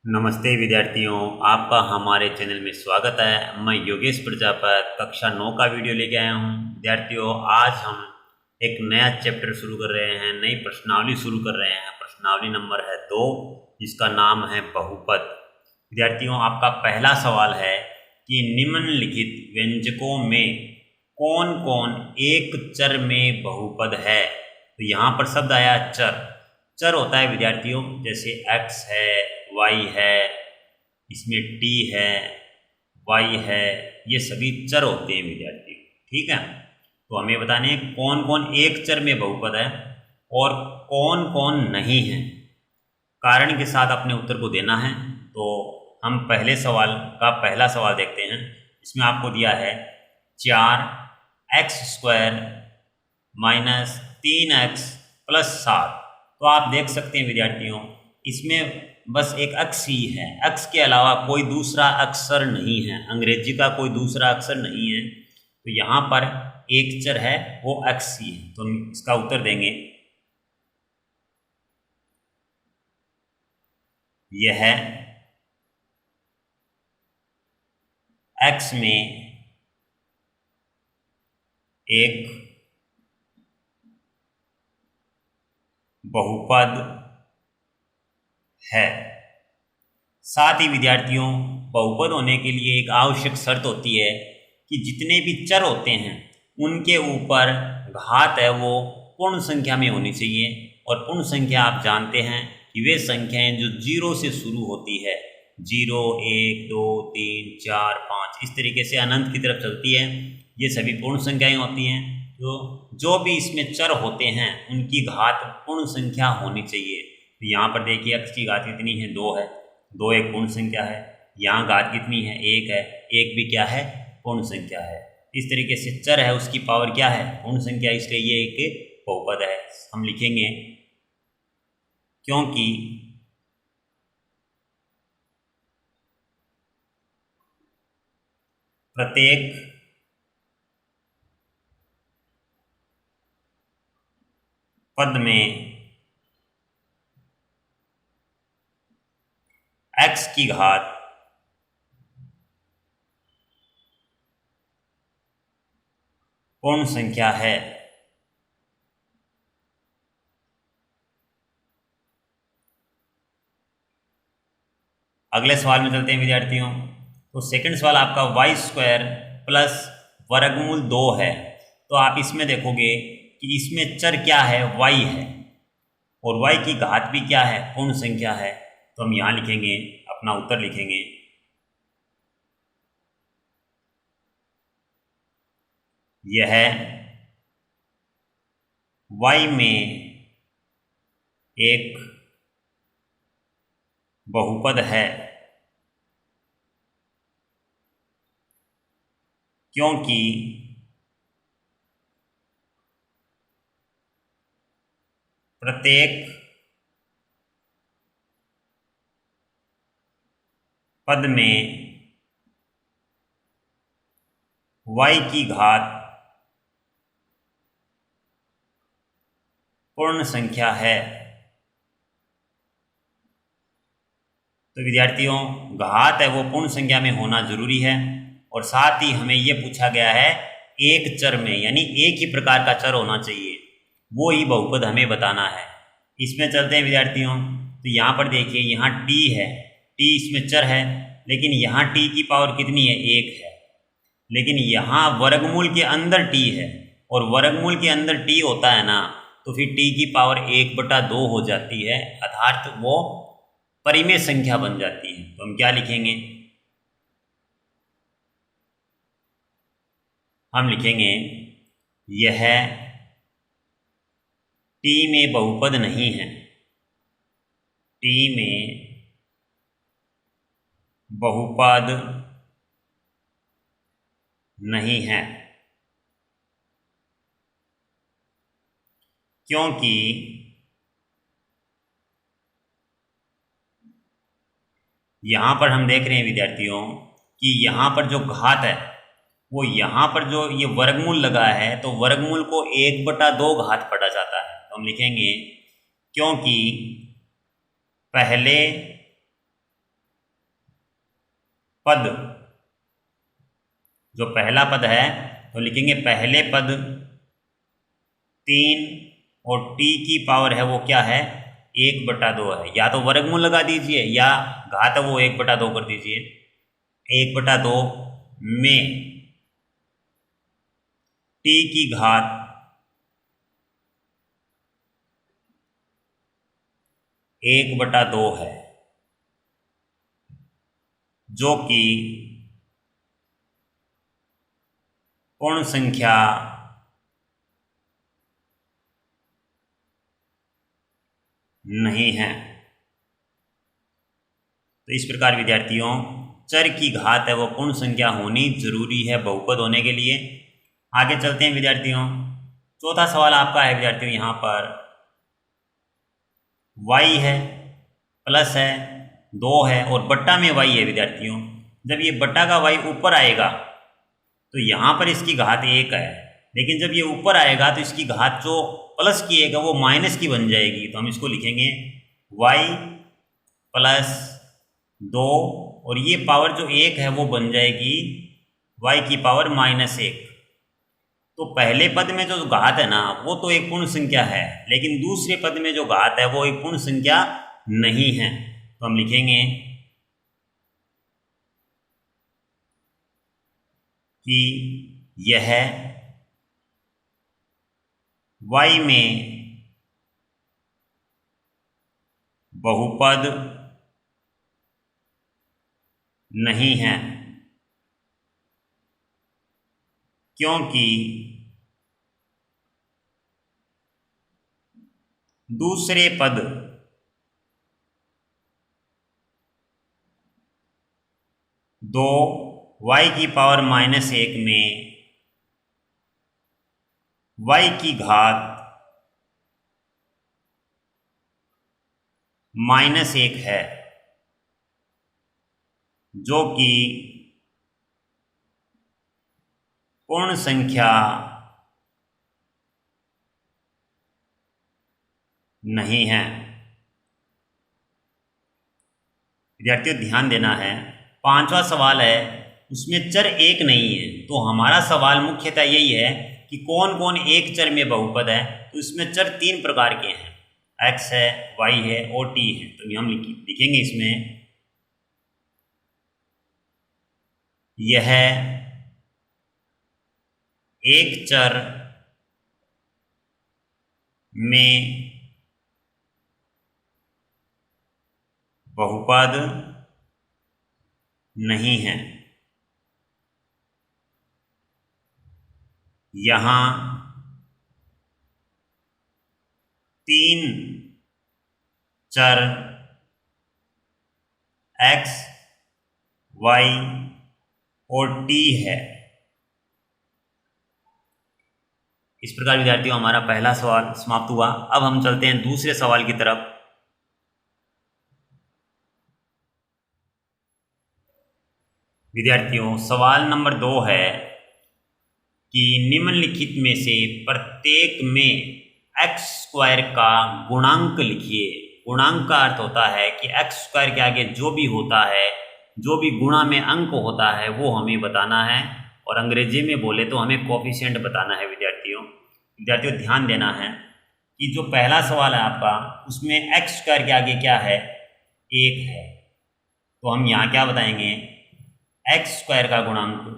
नमस्ते विद्यार्थियों, आपका हमारे चैनल में स्वागत है। मैं योगेश प्रजापत कक्षा 9 का वीडियो लेके आया हूँ। विद्यार्थियों, आज हम एक नया चैप्टर शुरू कर रहे हैं, नई प्रश्नावली शुरू कर रहे हैं। प्रश्नावली नंबर है 2, जिसका नाम है बहुपद। विद्यार्थियों, आपका पहला सवाल है कि निम्नलिखित व्यंजकों में कौन कौन एक चर में बहुपद है। तो यहाँ पर शब्द आया चर। चर होता है विद्यार्थियों, जैसे x है, y है, इसमें t है, y है, ये सभी चर होते हैं विद्यार्थियों। ठीक है, तो हमें बताने हैं कौन कौन एक चर में बहुपद है और कौन कौन नहीं है। कारण के साथ अपने उत्तर को देना है। तो हम पहले सवाल का पहला सवाल देखते हैं। इसमें आपको दिया है 4x² माइनस 3x प्लस 7। तो आप देख सकते हैं विद्यार्थियों, इसमें बस एक अक्स ही है, अक्स के अलावा कोई दूसरा अक्षर नहीं है, अंग्रेजी का कोई दूसरा अक्षर नहीं है। तो यहाँ पर एक चर है, वो अक्स ही है। तो हम इसका उत्तर देंगे, यह है एक्स में एक बहुपद है। साथ ही विद्यार्थियों, बहुपद होने के लिए एक आवश्यक शर्त होती है कि जितने भी चर होते हैं उनके ऊपर घात है वो पूर्ण संख्या में होनी चाहिए। और पूर्ण संख्या आप जानते हैं कि वे संख्याएं जो 0 से शुरू होती है, 0, 1, 2, 3, 4, 5, इस तरीके से अनंत की तरफ चलती है, ये सभी पूर्ण संख्याएं होती हैं। तो जो भी इसमें चर होते हैं उनकी घात पूर्ण संख्या होनी चाहिए। तो यहाँ पर देखिए x की घात कितनी है, 2 है, 2 एक पूर्ण संख्या है। यहाँ घात कितनी है, 1 है, 1 भी क्या है, पूर्ण संख्या है। इस तरीके से चर है उसकी पावर क्या है, पूर्ण संख्या, इसलिए ये एक बहुपद है। हम लिखेंगे क्योंकि प्रत्येक पद में x की घात पूर्ण संख्या है। अगले सवाल में चलते हैं विद्यार्थियों। तो सेकंड सवाल आपका y² प्लस वर्गमूल 2 है। तो आप इसमें देखोगे कि इसमें चर क्या है, y है, और y की घात भी क्या है, पूर्ण संख्या है। तो हम यहाँ लिखेंगे, अपना उत्तर लिखेंगे, यह y में एक बहुपद है क्योंकि प्रत्येक पद में y की घात पूर्ण संख्या है। तो विद्यार्थियों, घात है वो पूर्ण संख्या में होना जरूरी है। और साथ ही हमें ये पूछा गया है एक चर में, यानी एक ही प्रकार का चर होना चाहिए, वो ही बहुपद हमें बताना है। इसमें चलते हैं विद्यार्थियों। तो यहाँ पर देखिए, यहाँ t है, t इसमें चर है, लेकिन यहाँ t की पावर कितनी है, 1 है। लेकिन यहाँ वर्गमूल के अंदर t है, और वर्गमूल के अंदर t होता है ना, तो फिर t की पावर 1/2 हो जाती है, अर्थात वो परिमेय संख्या बन जाती है। तो हम क्या लिखेंगे, हम लिखेंगे यह t में बहुपद नहीं है, t में बहुपद नहीं है क्योंकि यहाँ पर हम देख रहे हैं विद्यार्थियों कि यहाँ पर जो घात है वो यहाँ पर जो ये वर्गमूल लगा है, तो वर्गमूल को 1/2 घात पढ़ा जाता है। तो हम लिखेंगे क्योंकि पहले पद, जो पहला पद है तो लिखेंगे पहले पद 3 और t की पावर है वो क्या है 1/2 है। या तो वर्गमूल लगा दीजिए या घात है वो 1/2 कर दीजिए। 1/2 में t की घात 1/2 है, जो कि पूर्ण संख्या नहीं है। तो इस प्रकार विद्यार्थियों चर की घात है वो पूर्ण संख्या होनी जरूरी है बहुपद होने के लिए। आगे चलते हैं विद्यार्थियों। चौथा सवाल आपका है विद्यार्थियों, यहाँ पर y है, प्लस है, 2 है और बट्टा में y है विद्यार्थियों। जब ये बट्टा का y ऊपर आएगा तो यहाँ पर इसकी घात 1 है, लेकिन जब ये ऊपर आएगा तो इसकी घात जो प्लस की 1 है वो माइनस की बन जाएगी। तो हम इसको लिखेंगे y प्लस 2 और ये पावर जो 1 है वो बन जाएगी y की पावर -1। तो पहले पद में जो घात है ना वो तो एक पूर्ण संख्या है, लेकिन दूसरे पद में जो घात है वो एक पूर्ण संख्या नहीं है। तो हम लिखेंगे कि यह y में बहुपद नहीं है, क्योंकि दूसरे पद दो y की पावर -1 में y की घात -1 है, जो कि पूर्ण संख्या नहीं है। विद्यार्थियों ध्यान देना है, पांचवा सवाल है उसमें चर एक नहीं है। तो हमारा सवाल मुख्यतः यही है कि कौन कौन एक चर में बहुपद है। तो इसमें चर 3 प्रकार के हैं, x है, y है और t है। तो हम लिखेंगे इसमें यह एक चर में बहुपद नहीं है। यहाँ 3 चर x, y और t है। इस प्रकार विद्यार्थियों हमारा पहला सवाल समाप्त हुआ। अब हम चलते हैं दूसरे सवाल की तरफ। विद्यार्थियों सवाल नंबर 2 है कि निम्नलिखित में से प्रत्येक में x² का गुणांक लिखिए। गुणांक का अर्थ होता है कि x² के आगे जो भी होता है, जो भी गुणा में अंक होता है वो हमें बताना है, और अंग्रेजी में बोले तो हमें कोफिशिएंट बताना है। विद्यार्थियों ध्यान देना है कि जो पहला सवाल है आपका उसमें x² के आगे क्या है 1 है। तो हम यहाँ क्या बताएंगे, x² का गुणांक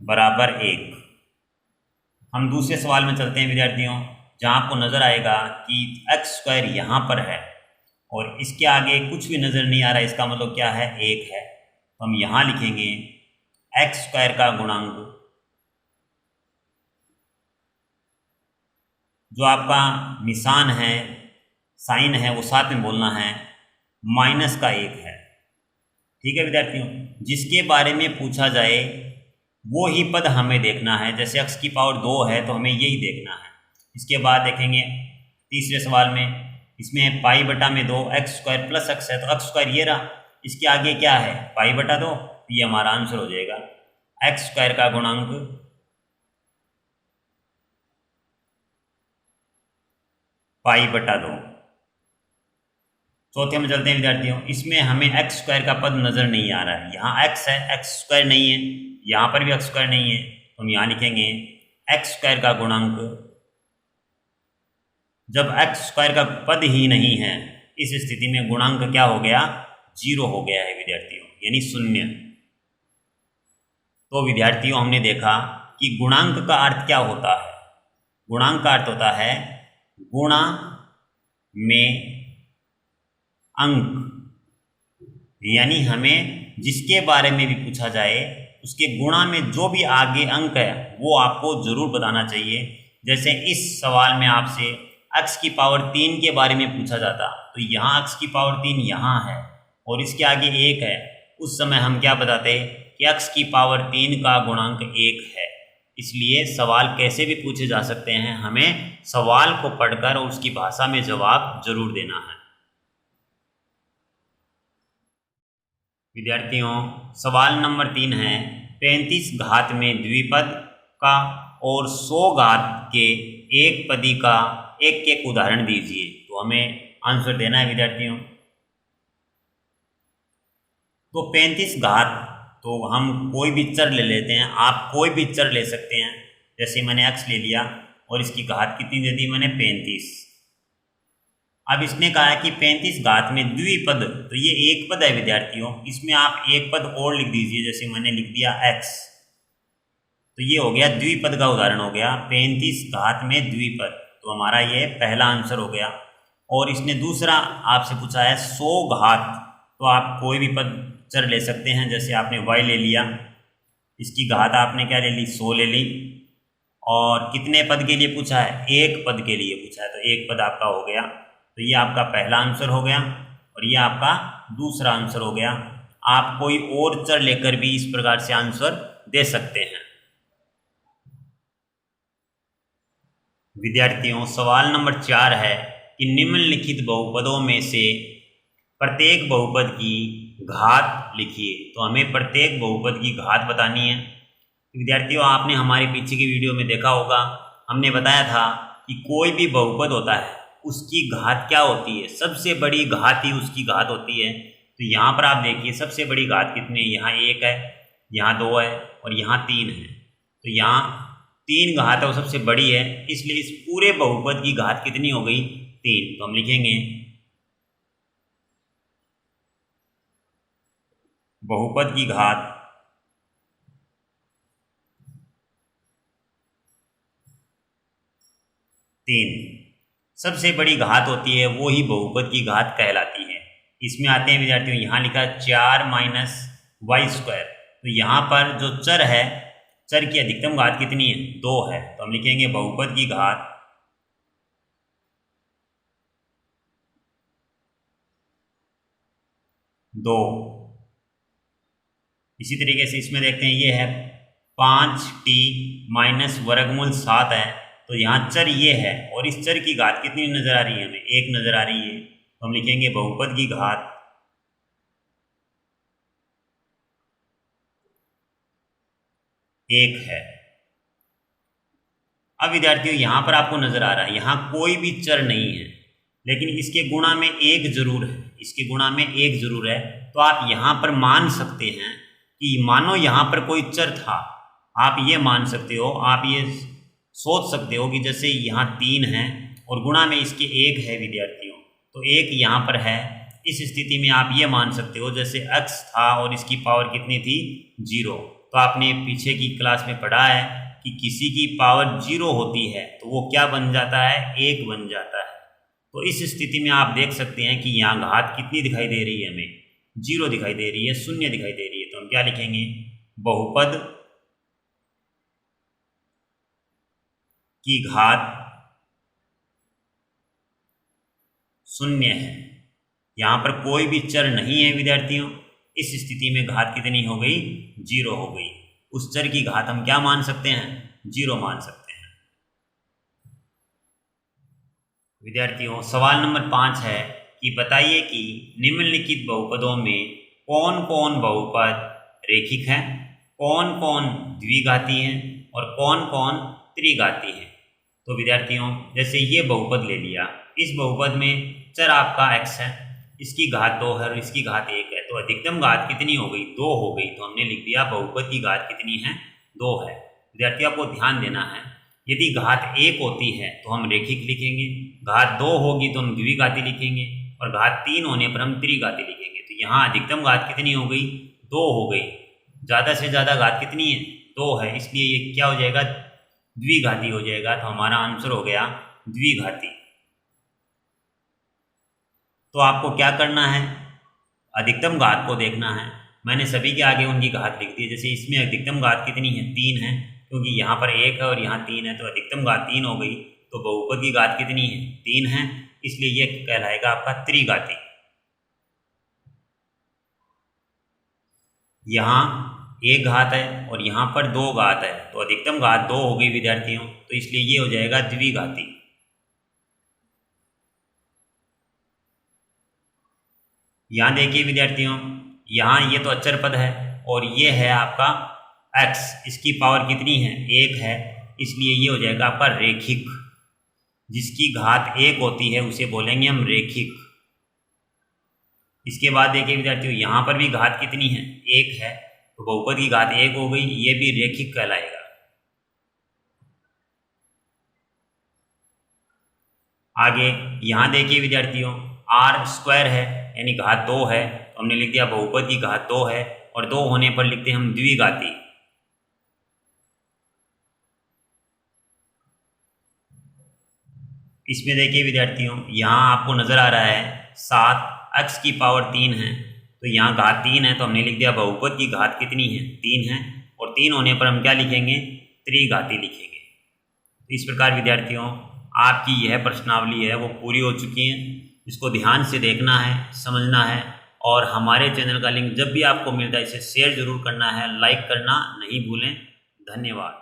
बराबर 1। हम दूसरे सवाल में चलते हैं विद्यार्थियों, जहाँ आपको नजर आएगा कि x² यहाँ पर है और इसके आगे कुछ भी नजर नहीं आ रहा है, इसका मतलब क्या है 1 है। तो हम यहाँ लिखेंगे x² का गुणांक, जो आपका निशान है, साइन है, वो साथ में बोलना है, -1 है। ठीक है विद्यार्थियों, जिसके बारे में पूछा जाए वो ही पद हमें देखना है। जैसे x की पावर 2 है तो हमें यही देखना है। इसके बाद देखेंगे तीसरे सवाल में, इसमें π/2 x² प्लस x है, तो x² ये रहा, इसके आगे क्या है π/2, ये हमारा आंसर हो जाएगा। x² का गुणांक π/2। चौथे में चलते हैं विद्यार्थियों। इसमें हमें एक्स स्क्वायर का पद नज़र नहीं आ रहा है। यहाँ एक्स है, एक्स स्क्वायर नहीं है, यहाँ पर भी एक्स स्क्वायर नहीं है, तो हम यहाँ लिखेंगे एक्स स्क्वायर का गुणांक। जब एक्स स्क्वायर का पद ही नहीं है, इस स्थिति में गुणांक क्या हो गया, 0 हो गया है विद्यार्थियों, यानी 0। तो विद्यार्थियों हमने देखा कि गुणांक का अर्थ क्या होता है। गुणांक का अर्थ होता है गुणा में अंक, यानी हमें जिसके बारे में भी पूछा जाए उसके गुणा में जो भी आगे अंक है वो आपको जरूर बताना चाहिए। जैसे इस सवाल में आपसे x की पावर 3 के बारे में पूछा जाता, तो यहाँ x की पावर 3 यहाँ है और इसके आगे 1 है, उस समय हम क्या बताते कि x की पावर 3 का गुणांक 1 है। इसलिए सवाल कैसे भी पूछे जा सकते हैं, हमें सवाल को पढ़कर और उसकी भाषा में जवाब जरूर देना है। विद्यार्थियों सवाल नंबर 3 है, 35 घात में द्विपद का और 100 घात के एक पदी का एक एक उदाहरण दीजिए। तो हमें आंसर देना है विद्यार्थियों। तो 35 घात, तो हम कोई भी चर ले लेते हैं, आप कोई भी चर ले सकते हैं। जैसे मैंने x ले लिया और इसकी घात कितनी दे दी मैंने, 35। अब इसने कहा है कि 35 घात में द्विपद, तो ये एक पद है विद्यार्थियों, इसमें आप एक पद और लिख दीजिए। जैसे मैंने लिख दिया x, तो ये हो गया द्विपद का उदाहरण हो गया, 35 घात में द्विपद। तो हमारा ये पहला आंसर हो गया। और इसने दूसरा आपसे पूछा है 100 घात, तो आप कोई भी पद चर ले सकते हैं। जैसे आपने y ले लिया, इसकी घात आपने क्या ले ली, 100 ले ली, और कितने पद के लिए पूछा है, एक पद के लिए पूछा है, तो एक पद आपका हो गया। तो ये आपका पहला आंसर हो गया और ये आपका दूसरा आंसर हो गया। आप कोई और चर लेकर भी इस प्रकार से आंसर दे सकते हैं। विद्यार्थियों सवाल नंबर 4 है कि निम्नलिखित बहुपदों में से प्रत्येक बहुपद की घात लिखिए। तो हमें प्रत्येक बहुपद की घात बतानी है। विद्यार्थियों आपने हमारे पीछे की वीडियो में देखा होगा, हमने बताया था कि कोई भी बहुपद होता है उसकी घात क्या होती है, सबसे बड़ी घात ही उसकी घात होती है। तो यहाँ पर आप देखिए सबसे बड़ी घात कितनी है, यहाँ 1 है, यहाँ 2 है और यहाँ 3 है। तो यहाँ 3 घात है वो सबसे बड़ी है, इसलिए इस पूरे बहुपद की घात कितनी हो गई, 3। तो हम लिखेंगे बहुपद की घात 3। सबसे बड़ी घात होती है वो ही बहुपद की घात कहलाती है। इसमें आते हैं विद्यार्थियों, यहाँ लिखा 4 - y²। तो यहाँ पर जो चर है, चर की अधिकतम घात कितनी है, 2 है। तो हम लिखेंगे बहुपद की घात 2। इसी तरीके से इसमें देखते हैं, ये है 5t - वर्गमूल 7 है। तो यहाँ चर ये है और इस चर की घात कितनी नजर आ रही है, हमें 1 नजर आ रही है। तो हम लिखेंगे बहुपद की घात 1 है। अब विद्यार्थियों यहाँ पर आपको नजर आ रहा है यहाँ कोई भी चर नहीं है, लेकिन इसके गुणा में 1 जरूर है, इसके गुणा में 1 जरूर है। तो आप यहाँ पर मान सकते हैं कि मानो यहाँ पर कोई चर था, आप ये मान सकते हो, आप ये सोच सकते हो कि जैसे यहाँ 3 है और गुणा में इसके 1 है विद्यार्थियों, तो 1 यहाँ पर है। इस स्थिति में आप ये मान सकते हो जैसे x था और इसकी पावर कितनी थी, 0। तो आपने पीछे की क्लास में पढ़ा है कि किसी की पावर 0 होती है तो वो क्या बन जाता है, 1 बन जाता है। तो इस स्थिति में आप देख सकते हैं कि यहाँ घात कितनी दिखाई दे रही है, हमें 0 दिखाई दे रही है, 0 दिखाई दे रही है। तो हम क्या लिखेंगे, बहुपद की घात 0 है। यहाँ पर कोई भी चर नहीं है विद्यार्थियों, इस स्थिति में घात कितनी हो गई, 0 हो गई। उस चर की घात हम क्या मान सकते हैं, 0 मान सकते हैं। विद्यार्थियों सवाल नंबर 5 है कि बताइए कि निम्नलिखित बहुपदों में कौन कौन बहुपद रेखिक हैं, कौन कौन द्विघाती हैं और कौन कौन त्रिघाती हैं। तो विद्यार्थियों जैसे ये बहुपद ले लिया, इस बहुपद में चर आपका x है इसकी घात 2 है और इसकी घात 1 है, तो अधिकतम घात कितनी हो गई? 2 हो गई। तो हमने लिख दिया बहुपद की घात कितनी है? 2 है। विद्यार्थियों आपको ध्यान देना है, यदि घात 1 होती है तो हम रेखिक लिखेंगे, घात 2 होगी तो हम द्विघाती लिखेंगे और घात 3 होने पर हम त्रिघाती लिखेंगे। तो यहाँ अधिकतम घात कितनी हो गई? 2 हो गई। ज़्यादा से ज़्यादा घात कितनी है? 2 है, इसलिए ये क्या हो जाएगा? द्विघाती हो जाएगा। तो हमारा आंसर हो गया द्विघाती। तो आपको क्या करना है? अधिकतम घात को देखना है। मैंने सभी के आगे उनकी घात लिख दी है। जैसे इसमें अधिकतम घात कितनी है? 3 है, क्योंकि यहाँ पर 1 है और यहाँ 3 है, तो अधिकतम घात 3 हो गई। तो बहुपद की घात कितनी है? 3 है, इसलिए यह कहलाएगा आपका त्रिघाती। यहाँ 1 घात है और यहाँ पर 2 घात है, तो अधिकतम घात 2 हो गई विद्यार्थियों, तो इसलिए ये हो जाएगा द्विघाती। यहाँ देखिए विद्यार्थियों, यहाँ ये तो अचर पद है और ये है आपका x, इसकी पावर कितनी है? 1 है, इसलिए ये हो जाएगा आपका रेखिक। जिसकी घात 1 होती है उसे बोलेंगे हम रेखिक। इसके बाद देखिए विद्यार्थियों, यहाँ पर भी घात कितनी है? 1 है, तो बहुपद की घात 1 हो गई, ये भी रेखिक कहलाएगा। आगे यहाँ देखिए विद्यार्थियों, r² है यानी घात 2 है, तो हमने लिख दिया बहुपद की घात 2 है और 2 होने पर लिखते हैं हम द्विघाती। इसमें देखिए विद्यार्थियों, यहाँ आपको नजर आ रहा है 7, x की पावर 3 है, तो यहाँ घात 3 है, तो हमने लिख दिया बहुपद की घात कितनी है? 3 है, और 3 होने पर हम क्या लिखेंगे? त्रिघाती लिखेंगे। तो इस प्रकार विद्यार्थियों आपकी यह प्रश्नावली है वो पूरी हो चुकी है। इसको ध्यान से देखना है, समझना है, और हमारे चैनल का लिंक जब भी आपको मिलता है इसे शेयर जरूर करना है, लाइक करना नहीं भूलें। धन्यवाद।